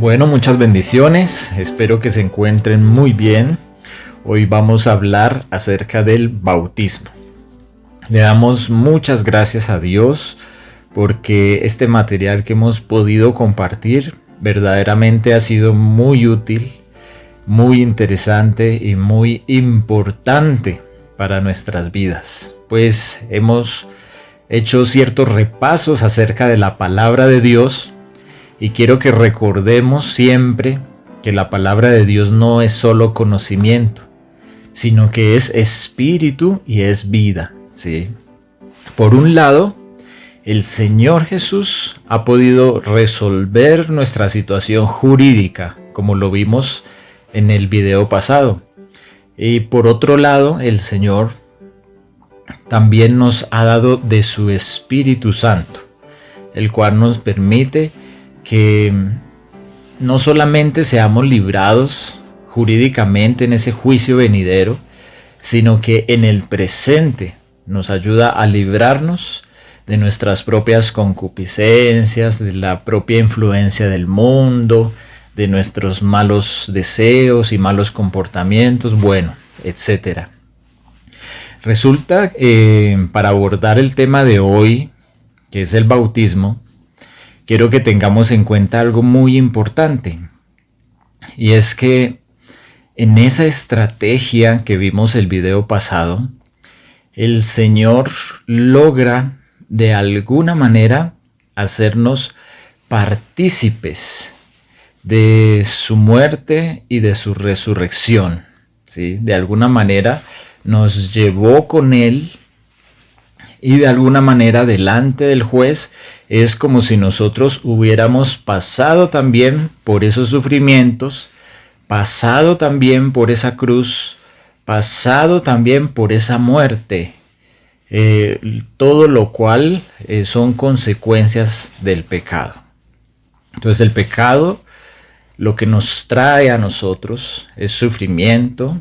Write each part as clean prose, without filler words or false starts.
Bueno, muchas bendiciones, espero que se encuentren muy bien. Hoy vamos a hablar acerca del bautismo. Le damos muchas gracias a Dios porque este material que hemos podido compartir verdaderamente ha sido muy útil, muy interesante y muy importante para nuestras vidas. Pues hemos hecho ciertos repasos acerca de la palabra de Dios y quiero que recordemos siempre que la palabra de Dios no es solo conocimiento, sino que es espíritu y es vida, ¿sí? Por un lado, el Señor Jesús ha podido resolver nuestra situación jurídica, como lo vimos en el video pasado. Y por otro lado, el Señor también nos ha dado de su Espíritu Santo, el cual nos permite que no solamente seamos librados jurídicamente en ese juicio venidero, sino que en el presente nos ayuda a librarnos de nuestras propias concupiscencias, de la propia influencia del mundo, de nuestros malos deseos y malos comportamientos, bueno, etc. Resulta para abordar el tema de hoy, que es el bautismo, quiero que tengamos en cuenta algo muy importante, y es que en esa estrategia que vimos el video pasado, el Señor logra de alguna manera hacernos partícipes de su muerte y de su resurrección, ¿sí? De alguna manera nos llevó con Él y de alguna manera delante del juez es como si nosotros hubiéramos pasado también por esos sufrimientos, pasado también por esa cruz, pasado también por esa muerte, todo lo cual son consecuencias del pecado. Entonces el pecado lo que nos trae a nosotros es sufrimiento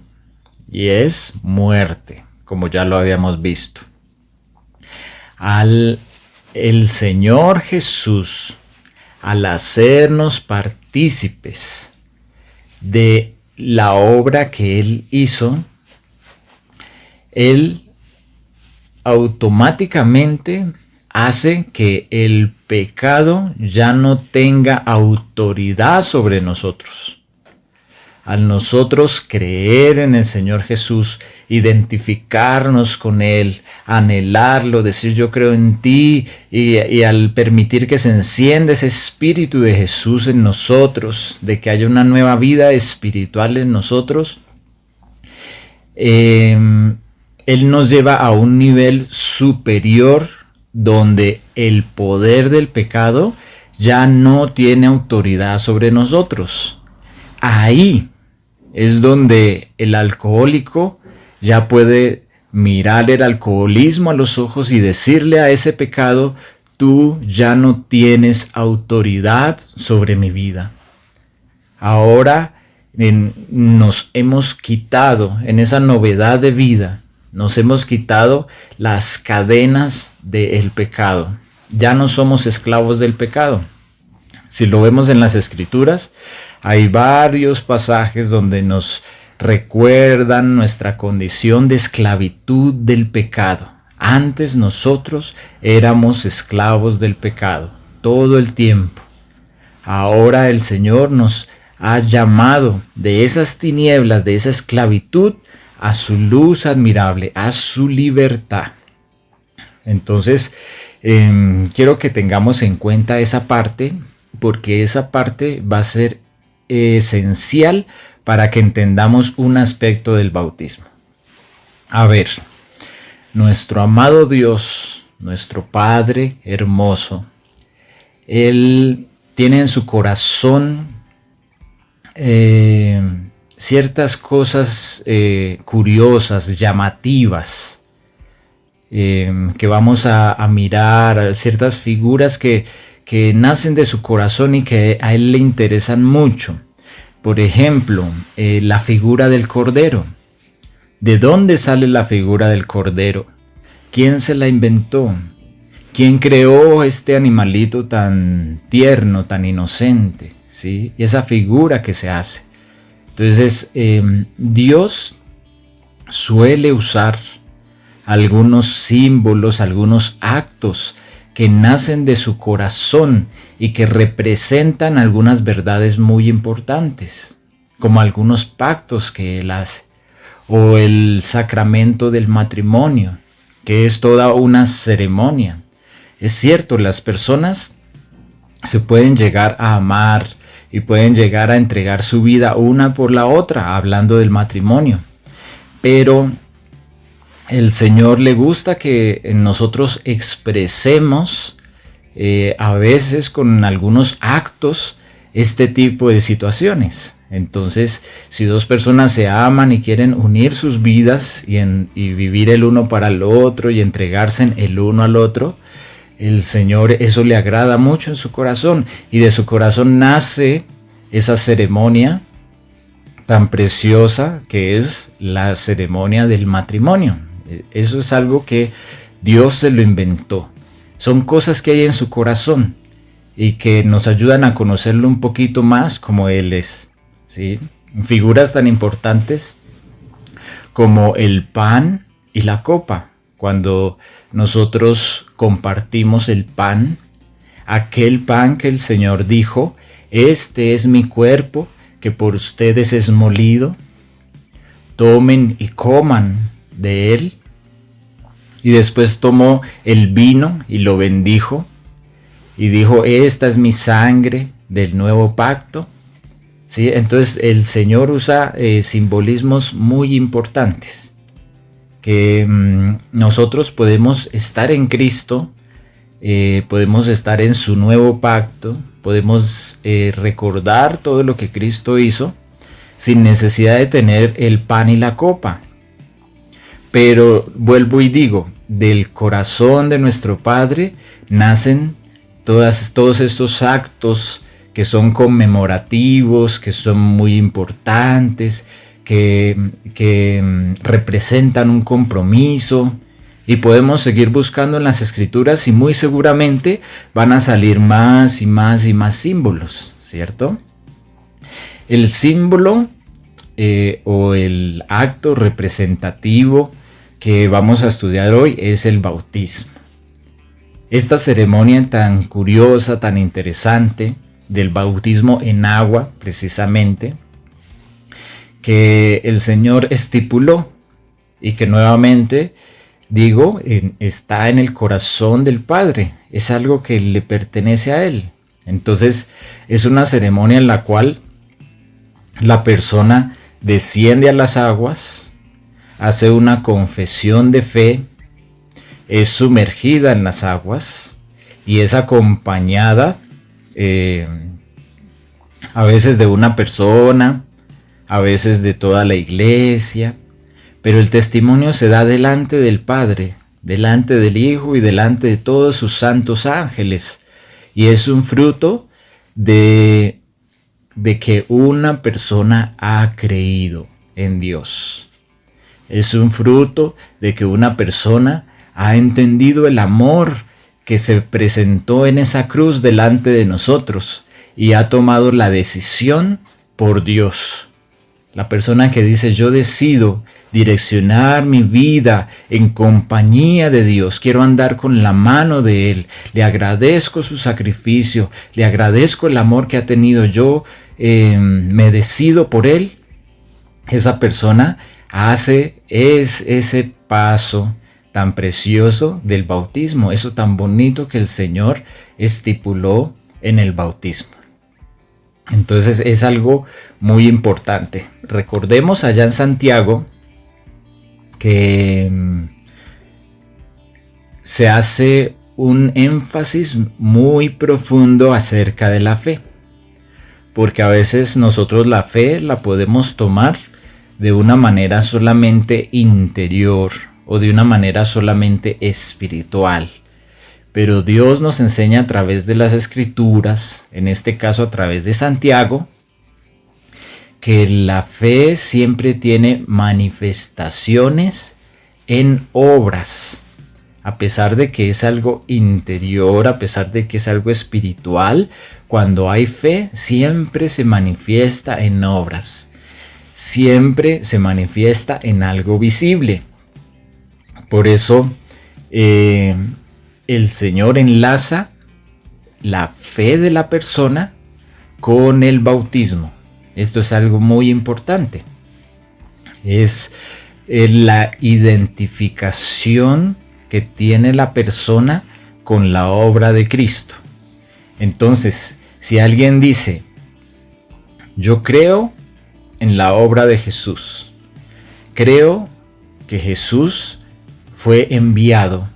y es muerte, como ya lo habíamos visto. El Señor Jesús, al hacernos partícipes de la obra que Él hizo, Él automáticamente hace que el pecado ya no tenga autoridad sobre nosotros. Al nosotros creer en el Señor Jesús, identificarnos con Él, anhelarlo, decir yo creo en ti, y al permitir que se encienda ese espíritu de Jesús en nosotros, de que haya una nueva vida espiritual en nosotros, Él nos lleva a un nivel superior donde el poder del pecado ya no tiene autoridad sobre nosotros. Ahí es donde el alcohólico ya puede mirar el alcoholismo a los ojos y decirle a ese pecado, tú ya no tienes autoridad sobre mi vida. Ahora nos hemos quitado, en esa novedad de vida, nos hemos quitado las cadenas del pecado. Ya no somos esclavos del pecado. Si lo vemos en las Escrituras, hay varios pasajes donde nos recuerdan nuestra condición de esclavitud del pecado. Antes nosotros éramos esclavos del pecado todo el tiempo. Ahora el Señor nos ha llamado de esas tinieblas, de esa esclavitud, a su luz admirable, a su libertad. Entonces, quiero que tengamos en cuenta esa parte, porque esa parte va a ser esencial para que entendamos un aspecto del bautismo. A ver, nuestro amado Dios, nuestro Padre hermoso, Él tiene en su corazón ciertas cosas curiosas, llamativas, que vamos a mirar, ciertas figuras que nacen de su corazón y que a Él le interesan mucho. Por ejemplo, la figura del Cordero. ¿De dónde sale la figura del Cordero? ¿Quién se la inventó? ¿Quién creó este animalito tan tierno, tan inocente? ¿sí? Y esa figura que se hace. Entonces, Dios suele usar algunos símbolos, algunos actos que nacen de su corazón y que representan algunas verdades muy importantes, como algunos pactos que Él hace, o el sacramento del matrimonio, que es toda una ceremonia. Es cierto, las personas se pueden llegar a amar y pueden llegar a entregar su vida una por la otra, hablando del matrimonio, pero el Señor le gusta que nosotros expresemos a veces con algunos actos este tipo de situaciones. Entonces, si dos personas se aman y quieren unir sus vidas y vivir el uno para el otro y entregarse el uno al otro, el Señor eso le agrada mucho en su corazón, y de su corazón nace esa ceremonia tan preciosa que es la ceremonia del matrimonio. Eso es algo que Dios se lo inventó. Son cosas que hay en su corazón y que nos ayudan a conocerlo un poquito más como Él es, ¿sí? Figuras tan importantes como el pan y la copa. Cuando nosotros compartimos el pan, aquel pan que el Señor dijo, este es mi cuerpo que por ustedes es molido, tomen y coman de él. Y después tomó el vino y lo bendijo y dijo, esta es mi sangre del nuevo pacto, ¿sí? Entonces el Señor usa simbolismos muy importantes, que nosotros podemos estar en Cristo, podemos estar en su nuevo pacto, podemos recordar todo lo que Cristo hizo sin necesidad de tener el pan y la copa. Pero vuelvo y digo, del corazón de nuestro Padre nacen todos estos actos que son conmemorativos, que son muy importantes, que representan un compromiso, y podemos seguir buscando en las Escrituras y muy seguramente van a salir más y más y más símbolos, ¿cierto? El símbolo o el acto representativo que vamos a estudiar hoy es el bautismo. Esta ceremonia tan curiosa, tan interesante del bautismo en agua, precisamente, que el Señor estipuló y que nuevamente, digo, está en el corazón del Padre. Es algo que le pertenece a Él. Entonces, es una ceremonia en la cual la persona desciende a las aguas, hace una confesión de fe, es sumergida en las aguas y es acompañada a veces de una persona, a veces de toda la iglesia, pero el testimonio se da delante del Padre, delante del Hijo y delante de todos sus santos ángeles, y es un fruto de que una persona ha creído en Dios. Es un fruto de que una persona ha entendido el amor que se presentó en esa cruz delante de nosotros y ha tomado la decisión por Dios. La persona que dice, yo decido direccionar mi vida en compañía de Dios, quiero andar con la mano de Él, le agradezco su sacrificio, le agradezco el amor que ha tenido, yo me decido por Él. Esa persona hace ese paso tan precioso del bautismo, eso tan bonito que el Señor estipuló en el bautismo. Entonces es algo muy importante. Recordemos allá en Santiago que se hace un énfasis muy profundo acerca de la fe, porque a veces nosotros la fe la podemos tomar de una manera solamente interior o de una manera solamente espiritual. Pero Dios nos enseña a través de las Escrituras, en este caso a través de Santiago, que la fe siempre tiene manifestaciones en obras. A pesar de que es algo interior, a pesar de que es algo espiritual, cuando hay fe siempre se manifiesta en obras, siempre se manifiesta en algo visible. Por eso el Señor enlaza la fe de la persona con el bautismo. Esto es algo muy importante. Es la identificación que tiene la persona con la obra de Cristo. Entonces, si alguien dice, yo creo en la obra de Jesús, creo que Jesús fue enviado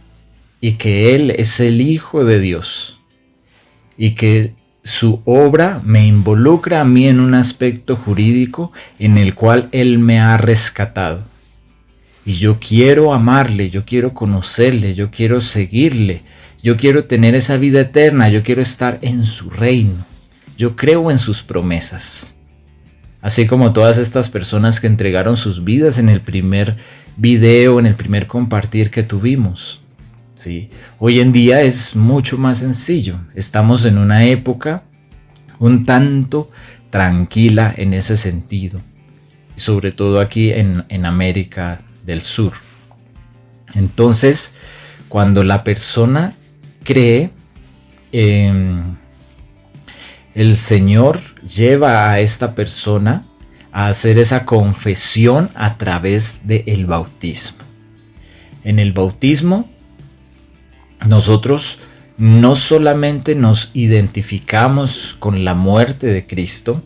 y que Él es el Hijo de Dios y que su obra me involucra a mí en un aspecto jurídico en el cual Él me ha rescatado. Y yo quiero amarle, yo quiero conocerle, yo quiero seguirle, yo quiero tener esa vida eterna, yo quiero estar en su reino. Yo creo en sus promesas. Así como todas estas personas que entregaron sus vidas en el primer video, en el primer compartir que tuvimos. ¿Sí? Hoy en día es mucho más sencillo. Estamos en una época un tanto tranquila en ese sentido. Sobre todo aquí en América del Sur. Entonces, cuando la persona cree, el Señor lleva a esta persona a hacer esa confesión a través del bautismo. En el bautismo, nosotros no solamente nos identificamos con la muerte de Cristo,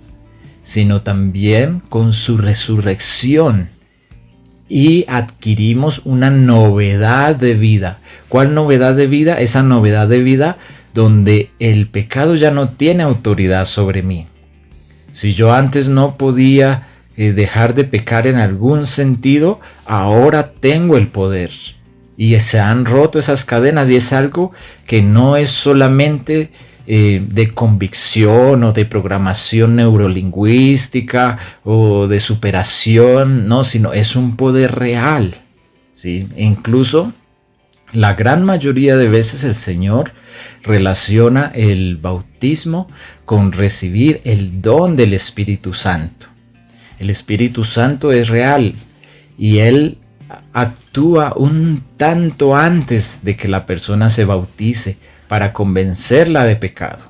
sino también con su resurrección y adquirimos una novedad de vida. ¿Cuál novedad de vida? Esa novedad de vida donde el pecado ya no tiene autoridad sobre mí. Si yo antes no podía dejar de pecar en algún sentido, ahora tengo el poder. Y se han roto esas cadenas y es algo que no es solamente de convicción o de programación neurolingüística o de superación, no, sino es un poder real, ¿sí? E incluso la gran mayoría de veces el Señor relaciona el bautismo con recibir el don del Espíritu Santo. El Espíritu Santo es real y Él actúa un tanto antes de que la persona se bautice para convencerla de pecado,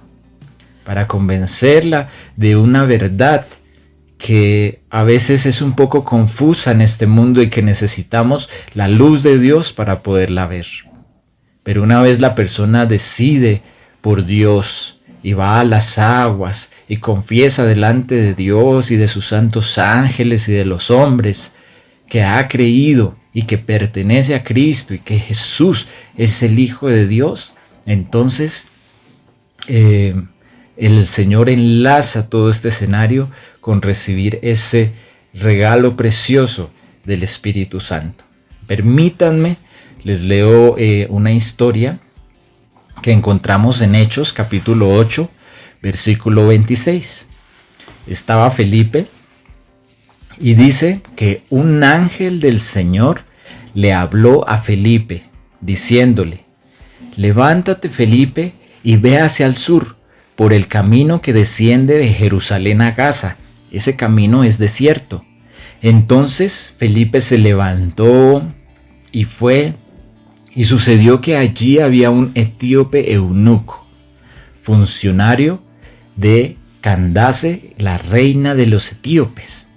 para convencerla de una verdad que a veces es un poco confusa en este mundo y que necesitamos la luz de Dios para poderla ver. Pero una vez la persona decide por Dios y va a las aguas y confiesa delante de Dios y de sus santos ángeles y de los hombres que ha creído y que pertenece a Cristo y que Jesús es el Hijo de Dios, entonces el Señor enlaza todo este escenario con recibir ese regalo precioso del Espíritu Santo. Permítanme, les leo una historia que encontramos en Hechos capítulo 8, versículo 26. Estaba Felipe y dice que un ángel del Señor le habló a Felipe diciéndole: levántate, Felipe, y ve hacia el sur, por el camino que desciende de Jerusalén a Gaza. Ese camino es desierto. Entonces Felipe se levantó y fue, y sucedió que allí había un etíope eunuco, funcionario de Candace, la reina de los etíopes.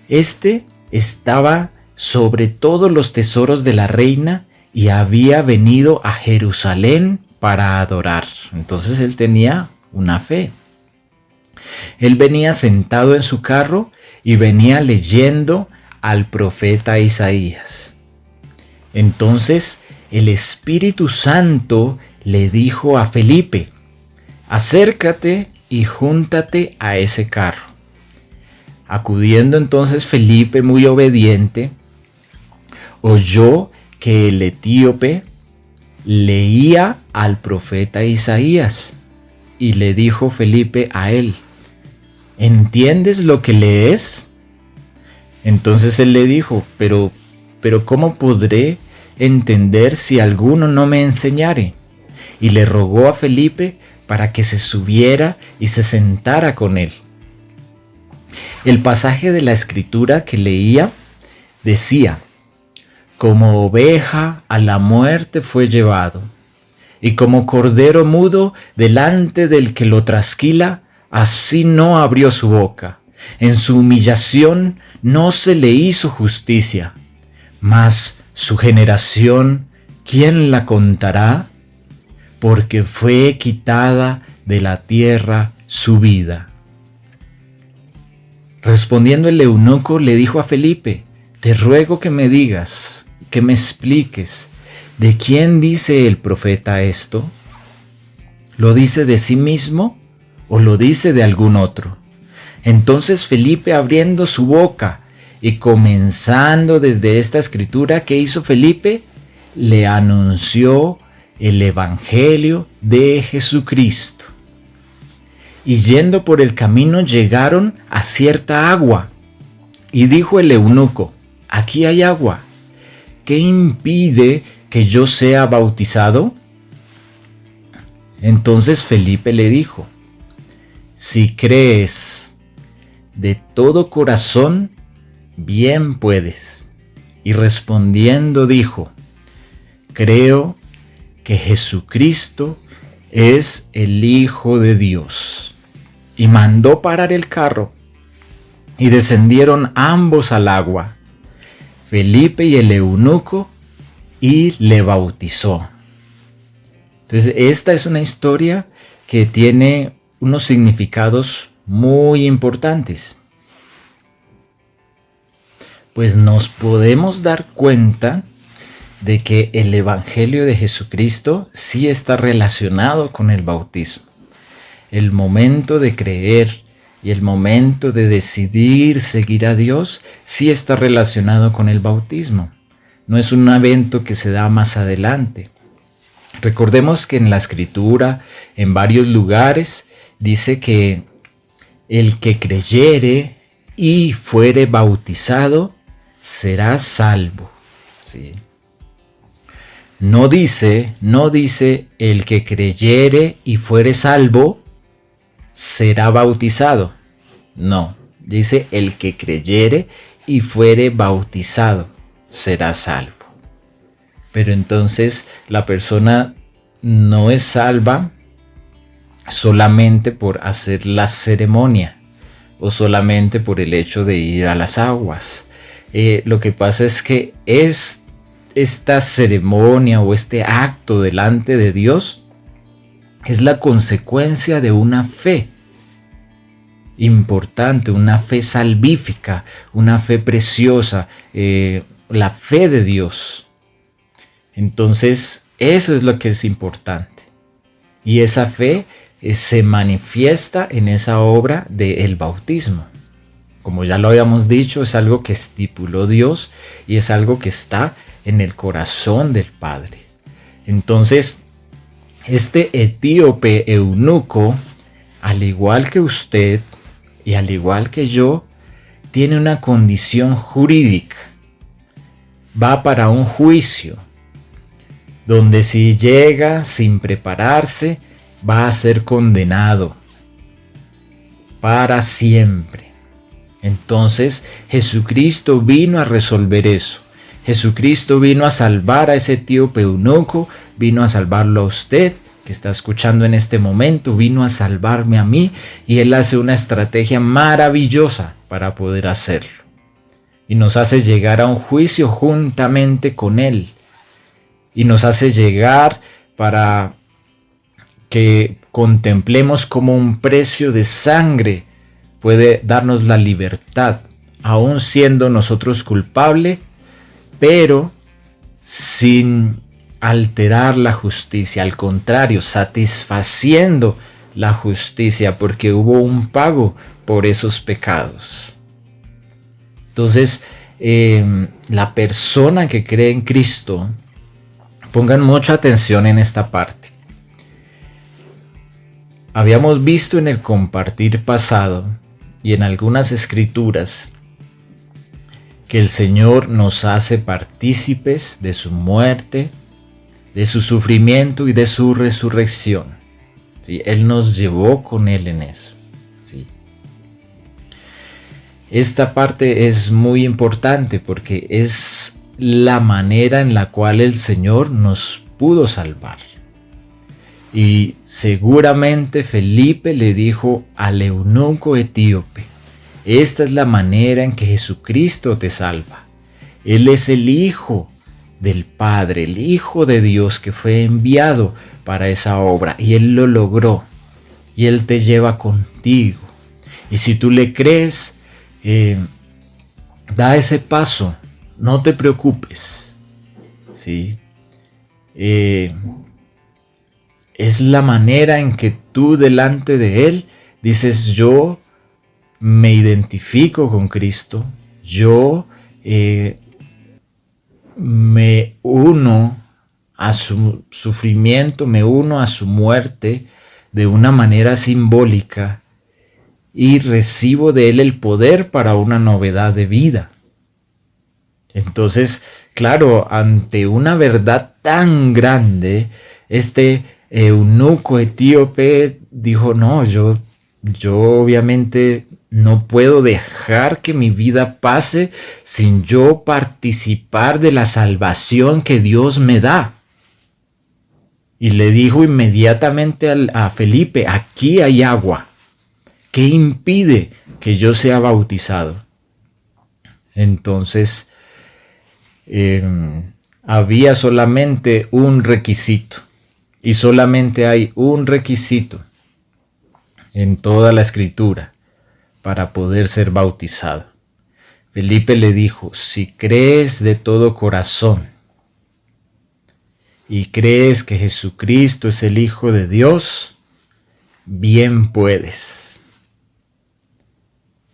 Este estaba sobre todos los tesoros de la reina y había venido a Jerusalén para adorar. Entonces él tenía una fe. Él venía sentado en su carro y venía leyendo al profeta Isaías. Entonces el Espíritu Santo le dijo a Felipe: acércate y júntate a ese carro. Acudiendo entonces Felipe, muy obediente, oyó que el etíope leía al profeta Isaías y le dijo Felipe a él: ¿entiendes lo que lees? Entonces él le dijo: pero ¿cómo podré entender si alguno no me enseñare. Y le rogó a Felipe para que se subiera y se sentara con él. El pasaje de la escritura que leía decía: como oveja a la muerte fue llevado, y como cordero mudo delante del que lo trasquila, así no abrió su boca. En su humillación no se le hizo justicia. Mas su generación, ¿quién la contará? Porque fue quitada de la tierra su vida. Respondiendo el eunuco le dijo a Felipe: te ruego que me digas, que me expliques, ¿de quién dice el profeta esto? ¿Lo dice de sí mismo o lo dice de algún otro? Entonces Felipe, abriendo su boca y comenzando desde esta escritura, ¿qué hizo Felipe? Le anunció el evangelio de Jesucristo. Y yendo por el camino llegaron a cierta agua. Y dijo el eunuco: aquí hay agua. ¿Qué impide que yo sea bautizado? Entonces Felipe le dijo: si crees de todo corazón, bien puedes. Y respondiendo dijo: creo que Jesucristo es el Hijo de Dios. Y mandó parar el carro, y descendieron ambos al agua, Felipe y el eunuco, y le bautizó. Entonces, esta es una historia que tiene unos significados muy importantes. Pues nos podemos dar cuenta de que el Evangelio de Jesucristo sí está relacionado con el bautismo. El momento de creer y el momento de decidir seguir a Dios sí está relacionado con el bautismo. No es un evento que se da más adelante. Recordemos que en la Escritura, en varios lugares, dice que el que creyere y fuere bautizado será salvo. ¿Sí? No dice el que creyere y fuere salvo será bautizado. No, dice el que creyere y fuere bautizado será salvo. Pero entonces la persona no es salva solamente por hacer la ceremonia o solamente por el hecho de ir a las aguas. Lo que pasa es que esta ceremonia o este acto delante de Dios es la consecuencia de una fe importante, una fe salvífica, una fe preciosa, la fe de Dios. Entonces, eso es lo que es importante. Y esa fe se manifiesta en esa obra del bautismo. Como ya lo habíamos dicho, es algo que estipuló Dios y es algo que está en el corazón del Padre. Entonces, este etíope eunuco, al igual que usted y al igual que yo, tiene una condición jurídica. Va para un juicio, donde si llega sin prepararse, va a ser condenado para siempre. Entonces, Jesucristo vino a resolver eso. Jesucristo vino a salvar a ese etíope eunuco, vino a salvarlo a usted que está escuchando en este momento, vino a salvarme a mí, y Él hace una estrategia maravillosa para poder hacerlo. Y nos hace llegar a un juicio juntamente con Él. Y nos hace llegar para que contemplemos cómo un precio de sangre puede darnos la libertad, aun siendo nosotros culpables, pero sin alterar la justicia, al contrario, satisfaciendo la justicia, porque hubo un pago por esos pecados. Entonces, la persona que cree en Cristo, pongan mucha atención en esta parte. Habíamos visto en el compartir pasado y en algunas escrituras que el Señor nos hace partícipes de su muerte, de su sufrimiento y de su resurrección. ¿Sí? Él nos llevó con Él en eso. ¿Sí? Esta parte es muy importante porque es la manera en la cual el Señor nos pudo salvar. Y seguramente Felipe le dijo al eunuco etíope: esta es la manera en que Jesucristo te salva. Él es el Hijo del Padre, el Hijo de Dios que fue enviado para esa obra, y Él lo logró, y Él te lleva contigo. Y si tú le crees, da ese paso, no te preocupes, ¿sí? Es la manera en que tú delante de Él dices: yo me identifico con Cristo, yo me uno a su sufrimiento, me uno a su muerte de una manera simbólica y recibo de Él el poder para una novedad de vida. Entonces, claro, ante una verdad tan grande, este eunuco etíope dijo: no, yo obviamente no puedo dejar que mi vida pase sin yo participar de la salvación que Dios me da. Y le dijo inmediatamente a Felipe: aquí hay agua. ¿Qué impide que yo sea bautizado? Entonces, había solamente un requisito. Y solamente hay un requisito en toda la Escritura para poder ser bautizado. Felipe le dijo: si crees de todo corazón y crees que Jesucristo es el Hijo de Dios, bien puedes.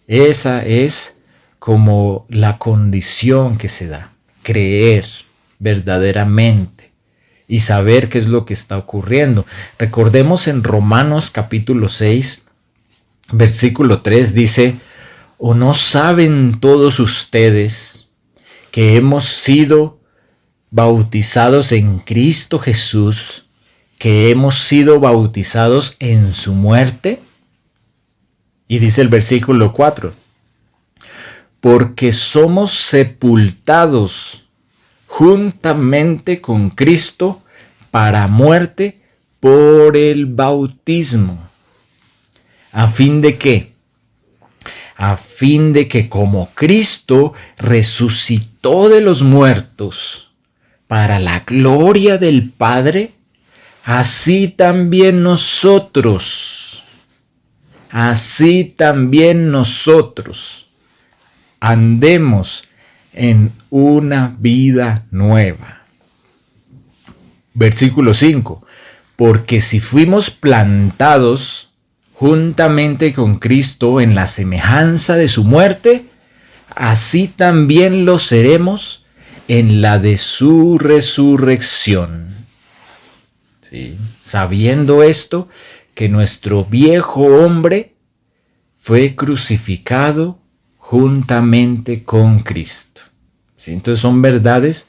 Esa es como la condición que se da: creer verdaderamente y saber qué es lo que está ocurriendo. Recordemos en Romanos capítulo 6, versículo 3 dice: ¿o no saben todos ustedes que hemos sido bautizados en Cristo Jesús, que hemos sido bautizados en su muerte? Y dice el versículo 4: porque somos sepultados juntamente con Cristo para muerte por el bautismo. ¿A fin de qué? A fin de que como Cristo resucitó de los muertos para la gloria del Padre, así también nosotros andemos en una vida nueva. Versículo 5. Porque si fuimos plantados juntamente con Cristo en la semejanza de su muerte, así también lo seremos en la de su resurrección. ¿Sí? Sabiendo esto, que nuestro viejo hombre fue crucificado juntamente con Cristo. ¿Sí? Entonces son verdades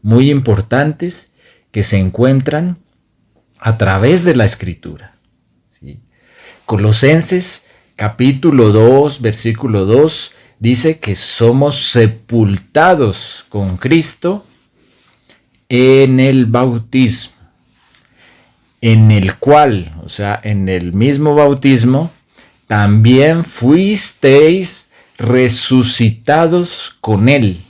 muy importantes que se encuentran a través de la Escritura. ¿Sí? Colosenses capítulo 2, versículo 2 dice que somos sepultados con Cristo en el bautismo, en el cual, o sea, en el mismo bautismo, también fuisteis resucitados con Él.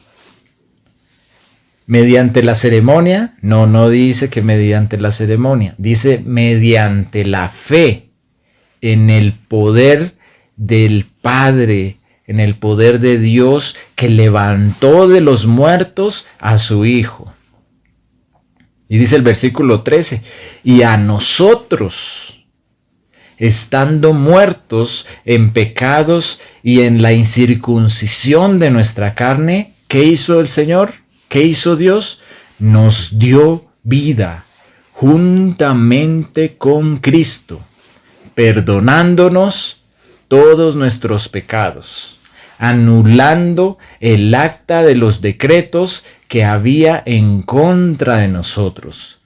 ¿Mediante la ceremonia? No dice que mediante la ceremonia, dice mediante la fe en el poder del Padre, en el poder de Dios que levantó de los muertos a su Hijo. Y dice el versículo 13, y a nosotros, estando muertos en pecados y en la incircuncisión de nuestra carne, ¿qué hizo el Señor? ¿Qué hizo Dios? Nos dio vida juntamente con Cristo, perdonándonos todos nuestros pecados, anulando el acta de los decretos que había en contra de nosotros,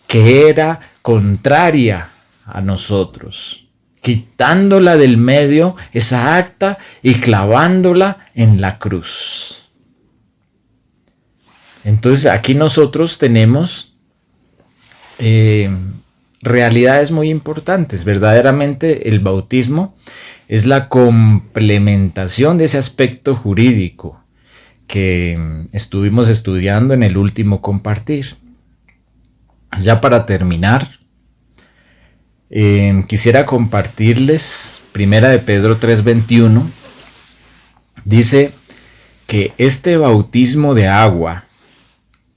que era contraria a nosotros, quitándola del medio, esa acta, y clavándola en la cruz. Entonces aquí nosotros tenemos realidades muy importantes. Verdaderamente el bautismo es la complementación de ese aspecto jurídico que estuvimos estudiando en el último compartir. Ya para terminar, quisiera compartirles 1 de Pedro 3:21. Dice que este bautismo de agua,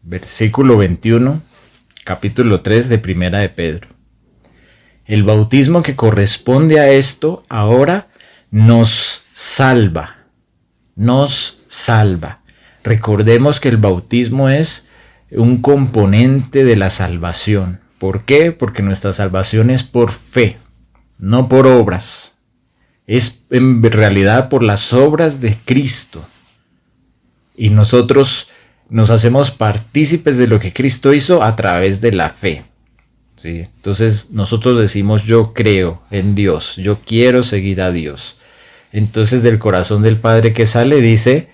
versículo 21, capítulo 3 de 1 de Pedro, el bautismo que corresponde a esto ahora nos salva, nos salva. Recordemos que el bautismo es un componente de la salvación. ¿Por qué? Porque nuestra salvación es por fe, no por obras. Es en realidad por las obras de Cristo. Y nosotros nos hacemos partícipes de lo que Cristo hizo a través de la fe. ¿Sí? Entonces nosotros decimos: yo creo en Dios, yo quiero seguir a Dios. Entonces del corazón del Padre que sale dice: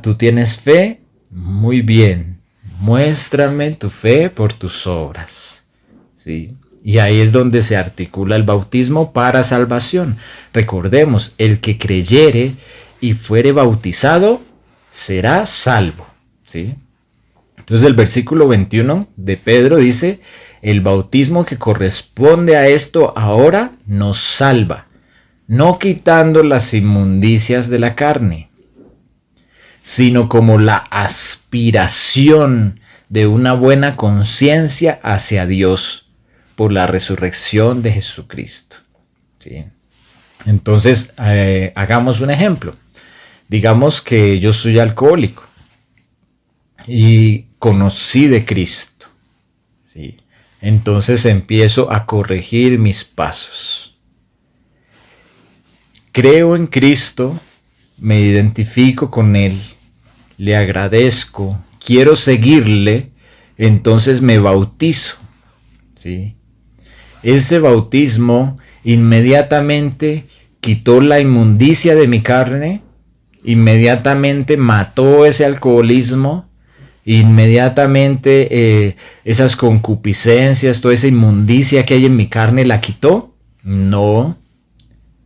tú tienes fe, muy bien, muéstrame tu fe por tus obras. ¿Sí? Y ahí es donde se articula el bautismo para salvación. Recordemos, el que creyere y fuere bautizado será salvo. ¿Sí? Entonces el versículo 21 de Pedro dice: el bautismo que corresponde a esto ahora nos salva, no quitando las inmundicias de la carne, sino como la aspiración de una buena conciencia hacia Dios por la resurrección de Jesucristo. ¿Sí? Entonces, hagamos un ejemplo. Digamos que yo soy alcohólico y conocí de Cristo. ¿Sí? Entonces empiezo a corregir mis pasos. Creo en Cristo, me identifico con Él, le agradezco, quiero seguirle, entonces me bautizo. ¿Sí? Ese bautismo inmediatamente quitó la inmundicia de mi carne, inmediatamente mató ese alcoholismo, inmediatamente esas concupiscencias, toda esa inmundicia que hay en mi carne la quitó. No,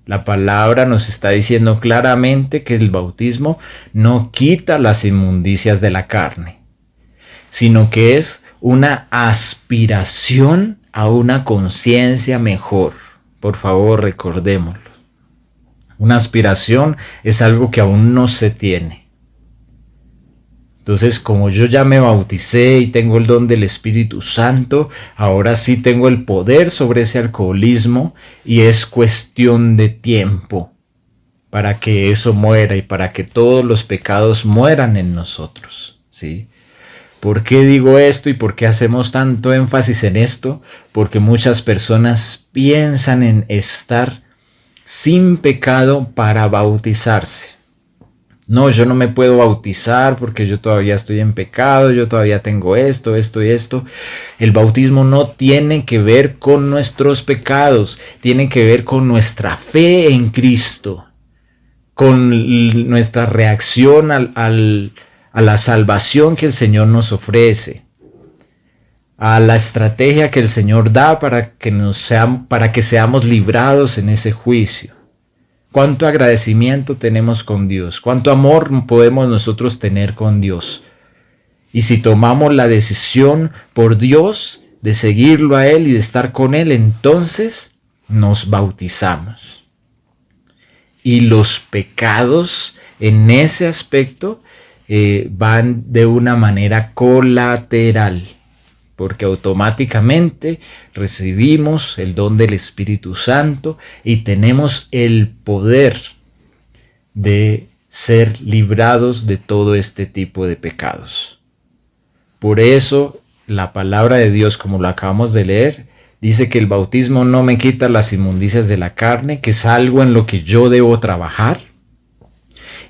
la palabra nos está diciendo claramente que el bautismo no quita las inmundicias de la carne, sino que es una aspiración a una conciencia mejor. Por favor, recordémoslo. Una aspiración es algo que aún no se tiene. Entonces, como yo ya me bauticé y tengo el don del Espíritu Santo, ahora sí tengo el poder sobre ese alcoholismo, y es cuestión de tiempo para que eso muera y para que todos los pecados mueran en nosotros. ¿Sí? ¿Por qué digo esto y por qué hacemos tanto énfasis en esto? Porque muchas personas piensan en estar sin pecado para bautizarse. No, yo no me puedo bautizar porque yo todavía estoy en pecado, yo todavía tengo esto y esto. El bautismo no tiene que ver con nuestros pecados, tiene que ver con nuestra fe en Cristo, con nuestra reacción a la salvación que el Señor nos ofrece, a la estrategia que el Señor da para que seamos librados en ese juicio. Cuánto agradecimiento tenemos con Dios, cuánto amor podemos nosotros tener con Dios. Y si tomamos la decisión por Dios de seguirlo a Él y de estar con Él, entonces nos bautizamos. Y los pecados en ese aspecto van de una manera colateral, porque automáticamente recibimos el don del Espíritu Santo y tenemos el poder de ser librados de todo este tipo de pecados. Por eso la palabra de Dios, como lo acabamos de leer, dice que el bautismo no me quita las inmundicias de la carne, que es algo en lo que yo debo trabajar,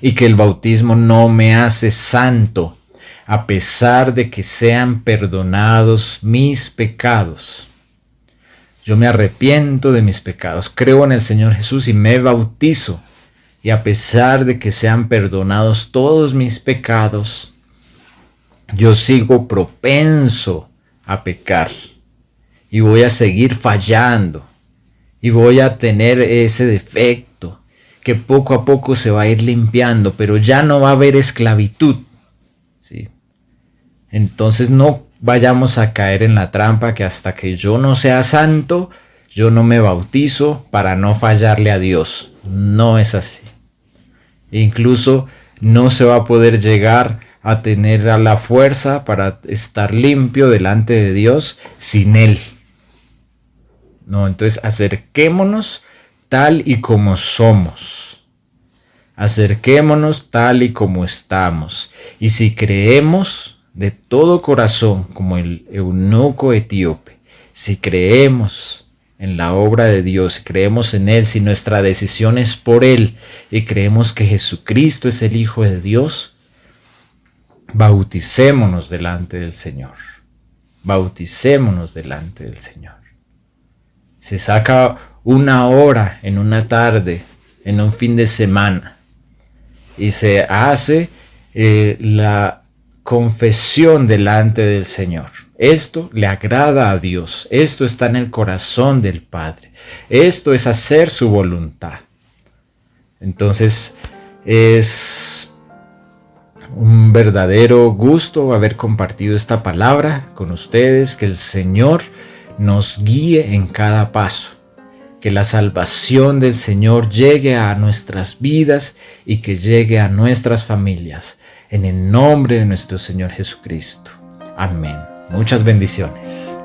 y que el bautismo no me hace santo, a pesar de que sean perdonados mis pecados. Yo me arrepiento de mis pecados, creo en el Señor Jesús y me bautizo. Y a pesar de que sean perdonados todos mis pecados, yo sigo propenso a pecar. Y voy a seguir fallando. Y voy a tener ese defecto que poco a poco se va a ir limpiando, pero ya no va a haber esclavitud. ¿Sí? Entonces no vayamos a caer en la trampa que hasta que yo no sea santo, yo no me bautizo para no fallarle a Dios. No es así. Incluso no se va a poder llegar a tener a la fuerza para estar limpio delante de Dios sin Él. No, entonces acerquémonos tal y como somos. Acerquémonos tal y como estamos. Y si creemos de todo corazón, como el eunuco etíope, si creemos en la obra de Dios, si creemos en Él, si nuestra decisión es por Él y creemos que Jesucristo es el Hijo de Dios, bauticémonos delante del Señor. Bauticémonos delante del Señor. Se saca una hora en una tarde, en un fin de semana, y se hace la confesión delante del Señor. Esto le agrada a Dios. Esto está en el corazón del Padre. Esto es hacer su voluntad. Entonces es un verdadero gusto haber compartido esta palabra con ustedes. Que el Señor nos guíe en cada paso. Que la salvación del Señor llegue a nuestras vidas y que llegue a nuestras familias. En el nombre de nuestro Señor Jesucristo. Amén. Muchas bendiciones.